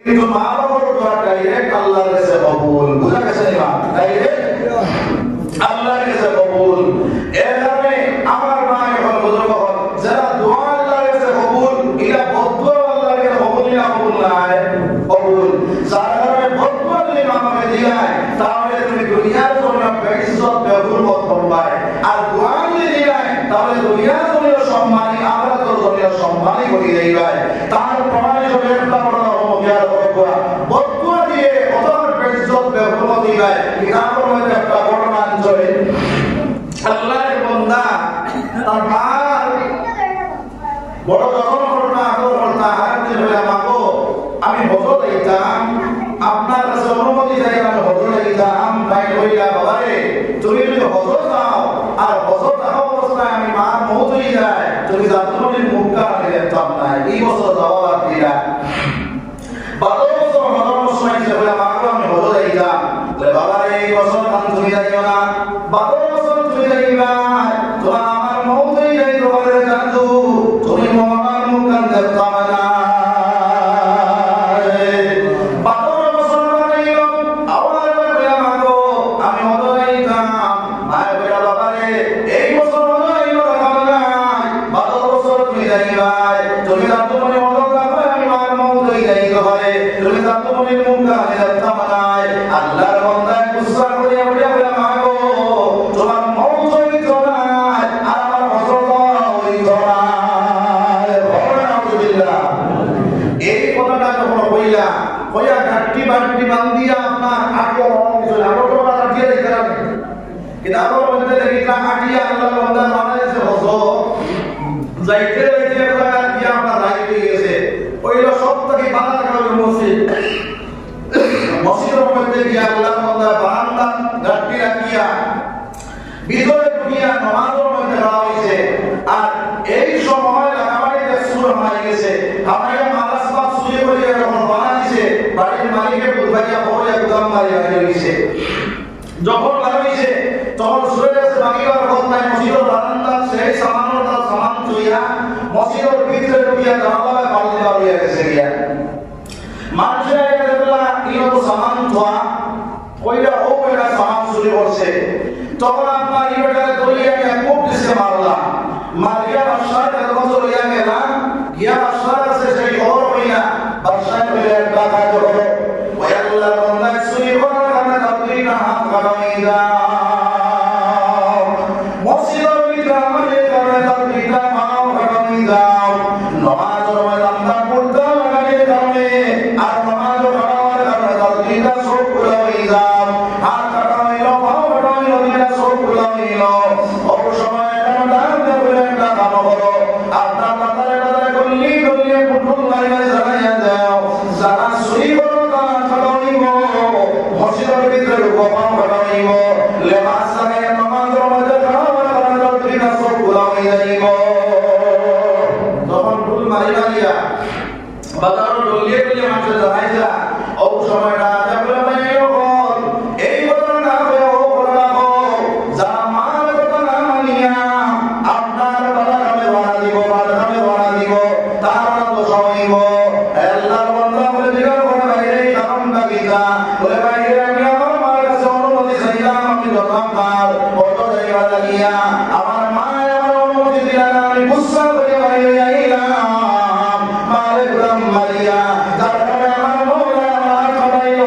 কিন্তু মা বাবার দোয়া ডাইরেক্ট আল্লাহর কাছে কবুল। বুঝা গেছে না? ডাইরেক্ট আল্লাহর কাছে কবুল। এর কারণে আমার মা এখন বুঝলো যারা দোয়া আল্লাহর কাছে কবুল, এটা বদদুয়া আল্লাহর কাছে কবুল না কবুল নাই? কবুল। যার কারণে বদদুয়া যদি আমাকে দিলায় তাহলে তুমি দুনিয়ার জন্য বেইজ্জত বেহুরমত করবাই, আর দোয়া যদি দিলায় তাহলে দুনিয়ার জন্য সম্মানী আখিরাতের জন্য সম্মানী করে দিবাই। তার প্রমাণ হিসেবে একটা বড় অভিজ্ঞতা করবা বদদুয়া দিয়ে কত বেইজ্জত বেহুরমত দিবাই। কিতাবের মধ্যে একটা ঘটনা আছে, আল্লাহর বান্দা তার মা বড় যখন ঘটনা আগর ঘটনা হারাতে হলে আমাকে আমি হজরত যাইতাম, আপনার কাছে অনুমতি চাই আমি হজরত যাইতাম। তাই কইলা বাবারে তুমি যদি হজরত যাও আর হজরত যাওয়া অবস্থায় আমি মার মৌত হয়ে যায়, তুমি জাতুমনির মুখটা আমি দেখতাম না। এই বছর যাওয়া আর দিলা 12 বছর হজরত সময় বলে আমাকে আমি হজরত যাইতাম। বাবারে এই বছর তুমি যাইও না, 12 বছর তুমি যাইবা, তোমার আমার মৌত হয়ে যাই, তোমার জানতো তুমি আমার মুখটা দেখতাম না। যখন লাগাইছে তখন শুয়ে গেছে বাকিবার ঘটনায় মসজিদের বারান্দা সেই সামানটা সামান চুইয়া মসজিদের ভিতরে ঢুকিয়া জানালা পাল্টে দাঁড়িয়ে গেছে গিয়া মানুষের দেখলা ইনো সামান ধোয়া কইরা সামান চুরি করছে। তখন আপনার ইবেটারে দলিয়া গিয়া খুব দিছে মারিয়া বাদশাহ কাছে লইয়া গেলা, গিয়া বাদশাহ কাছে সেই খবর হইয়া বাদশাহ বলে একটা কাজ করো, ওই আল্লাহর বান্দা চুরি করার কারণে তাড়াতাড়ি না হাত কাটাই দাও, মসজিদের ভিতরে আমাদের কারণে তাড়াতাড়ি না হাত কাটাই দাও, নামাজের ময়দানটা পড়তে লাগাই কারণে আর নামাজ পড়ার কারণে তাড়াতাড়ি না সব খুলাই দাও, হাত কাটাইল পাও কাটাইল দিনা সব খুলাইল। অবসময় আপনার মাথায় গল্লি গল্লি পুটুল মারিয়া জানাইয়া দাও, যারা চুরি করো তারা কাটাইব, মসজিদের ভিতরে গোপাল কাটাইব, লেবাস লাগাইয়া নামাজের মধ্যে কাটাবার দুইটা সব খোলা হয়ে যাইব। তখন টুল মারি মারিয়া বাজার গল্লিয়ে গল্লিয়ে মানুষের জানাই যা ও সময়টা এই ঘটনা হয়ে ও ঘটনা যারা মার কথা না মানিয়া আপনার আমার মা আমার অনুমতি দিলেন, আমি গুসা করে বাইরে যাইলাম, মারে গুলাম মারিয়া, যার কারণে আমার মৌলা আমার খাবাইল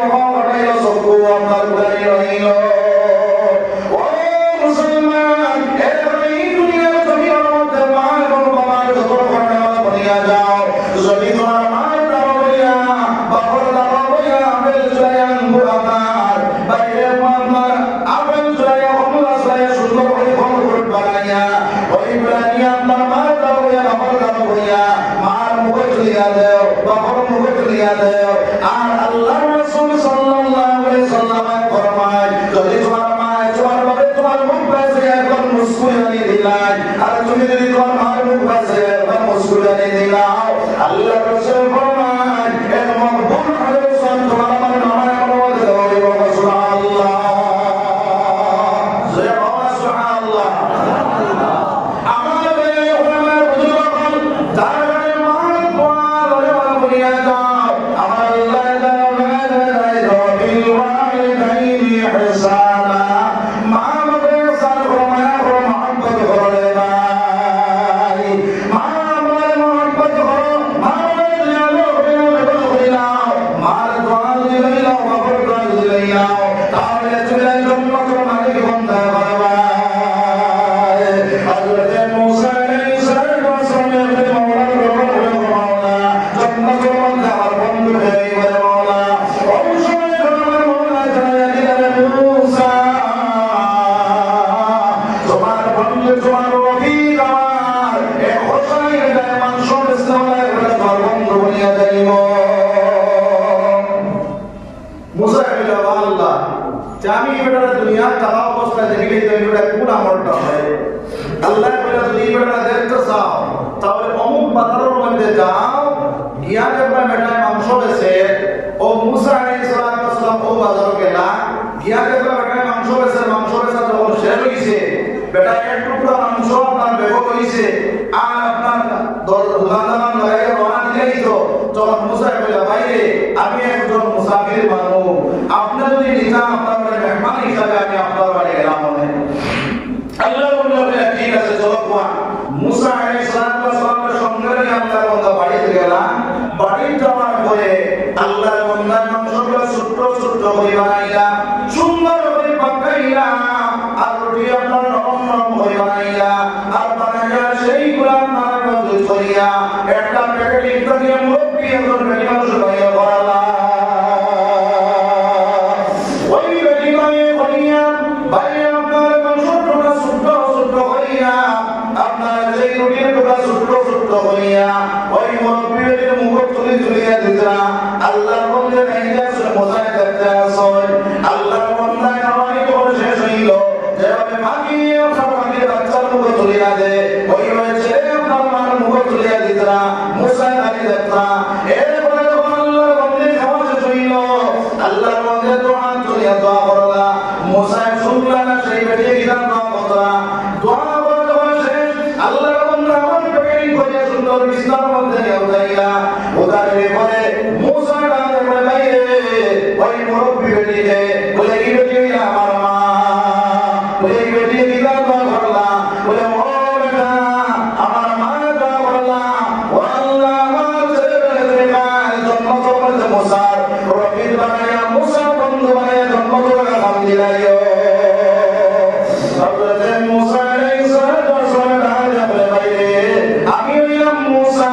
আমি বেটা দুনিয়া থাকা অবস্থায় দেখিলে তো বেটা কোন আমলটা হয় আল্লাহ বেটা যদি বেটা দেখতে চাও তাহলে অমুক বাজারের মধ্যে যাও গিয়া দেখবা বেটা মাংস বেচে ও মুসা আলাইহিস সালাম ও বাজারে গেলা গিয়া দেখবা বেটা মাংস বেচা যখন শেষ হইছে বেটা এক টুকরা মাংস আপনার বেগো হইছে আর আপনার দোকানদার লাগাইয়া রওনা দিলেই তো তখন মুসা কইলা ভাইরে আমি একজন মুসাফির মানুষ আপনি যদি নিতা আপনার বাড়ি মেহমান হিসাবে আমি আপনার বাড়ি গেলাম মনে আল্লাহ বললেন ঠিক আছে চলো কোয়া মুসা আলাইহিস সালামের সঙ্গে নিয়ে আল্লাহর বান্দা বাড়িতে গেলাম বাড়ি যাওয়ার পরে আল্লাহর বান্দার মাংসগুলো ছোট ছোট করে বানাইলা সুন্দর করে পাকাইলা আর রুটি আপনার নরম নরম করে বানাইলা আর বানাইলা সেইগুলো আপনার মধ্যে ছড়িয়া একটা প্যাকেট দিয়ে মুরব্বি একজন বেটি মানুষ বানিয়ে করালা ওই বেটি বানিয়ে করিয়া বাইরে আপনার মাংসটা ছোট ছোট করিয়া আপনার সেই রুটির টুকরা ছোট ছোট করিয়া ওই মুরব্বি বেটির মুখ তুলিয়া দিতরা আল্লাহর বন্দে নাইলা সে মজায় করতে আসয় আল্লাহর বন্দা খাওয়াই করে শেষ হইল যেভাবে ভাগিয়ে খাওয়াকে বাচ্চার মুখ তুলিয়া দে ওই ছেলে আপনার মার মুখ তুলিয়া দিতরা মুসা আলী দেখতা এরপরে যখন আল্লাহর বন্দে খাওয়া শেষ হইল আল্লাহর বন্দে দোয়া তুলিয়া দোয়া করলা মুসা শুনলা না সেই বেটি কিনা দোয়া করলা দোয়া করে যখন শেষ আল্লাহর বন্দে আমার পেটে করিয়া সুন্দর বিছানার মধ্যে নিয়ে উদারে পরে মুসা ডালে পরে বাইরে ওই মুরব্বি বেটিকে বলে কি বেটি আমার মা বলে কি বেটি কিনা দোয়া করলা বলে ও বেটা আমার মা দোয়া করলা ও আল্লাহ আমার ছেলে জন্ম করতে মুসার রফিক বানায়া মুসা বন্ধু বানায়া জন্ম করে নাম দিলাইও হযরত মুসা আলাইহিস সালাম ডালে বাইরে আমি হইলাম মুসা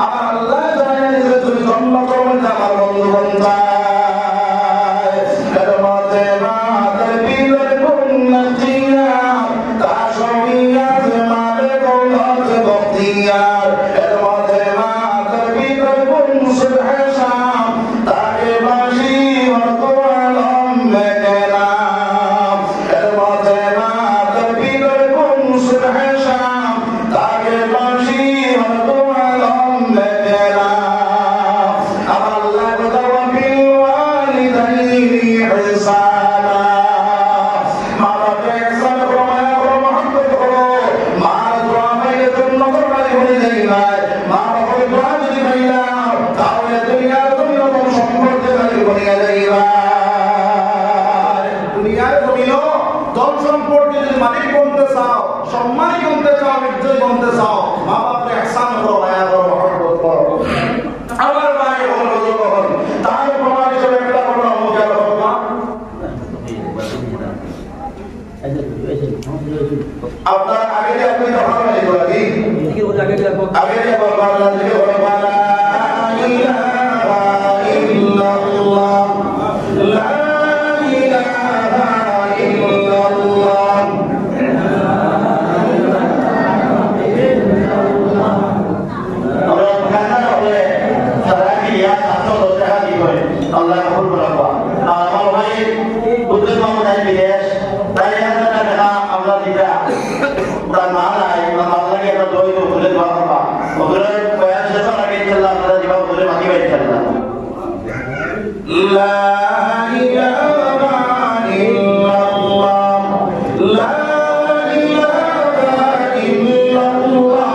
আমার আল্লাহ জানে যে তুমি জন্ম করবে আমার বন্ধু বান্দা করমাতে মাদের বিলের গুন্নতিয়া তাশমিয়া মালে কৌলত বক্তিয়ার করমাতে মাদের বিলের গুন সুবহান তাকে বাসি মতো আলম মেকেলাম করমাতে মাদের বিলের গুন সুবহান তাকে বাসি মতো আলম মেকেলাম আল্লাহ বলবা বিল ওয়ালিদাইনি ইহসানা মাবাকে ইহসান করো মায়া করো মহব্বত করো মা দোয়া মাইলে জন্য করবাই হয়ে যাইবা মা বাবার দোয়া যদি পাইলা তাহলে দুনিয়ার জমিন সম্পর্কে গালি বনিয়া যাইবা দুনিয়ার জমিন ধন সম্পর্কে যদি মালিক বনতে চাও সম্মানী বনতে চাও ইজ্জত বনতে চাও মা বাবাকে ইহসান করো মায়া করো মহব্বত করো আমার ভাই হল যখন তার প্রমাণ হিসেবে একটা বড় অমুকের কথা আপনার আগে যে আপনি তখন মানে করি আগে যে বলবার লাগে বলবা লা ইলাহা ইল্লাল্লাহ লা ইলাহা ইল্লাল্লাহ আমরা কানা হবে সারা কি ইয়া সাথে দোষা দি করে আল্লাহ কবুল করবা আমার ভাই বুদ্ধ মামুনাই বিদেশ তাই আমরা আমরা দিদা পুরা না নাই আল্লাহ কে আমরা দোয়া করে দোয়া করবা ওগুলো বয়ান শেষ হওয়ার আগে ইনশাআল্লাহ আমরা দিবা বলে বাকি ভাই ইনশাআল্লাহ লা ইলাহা ইল্লাল্লাহ লা ইলাহা ইল্লাল্লাহ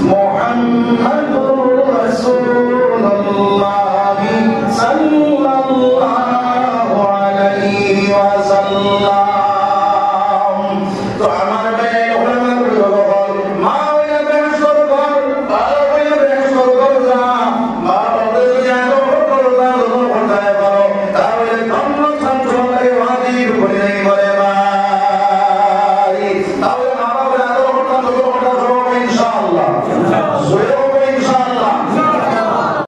মুহাম্মাদুর রাসূলুল্লাহ সাল্লাল্লাহু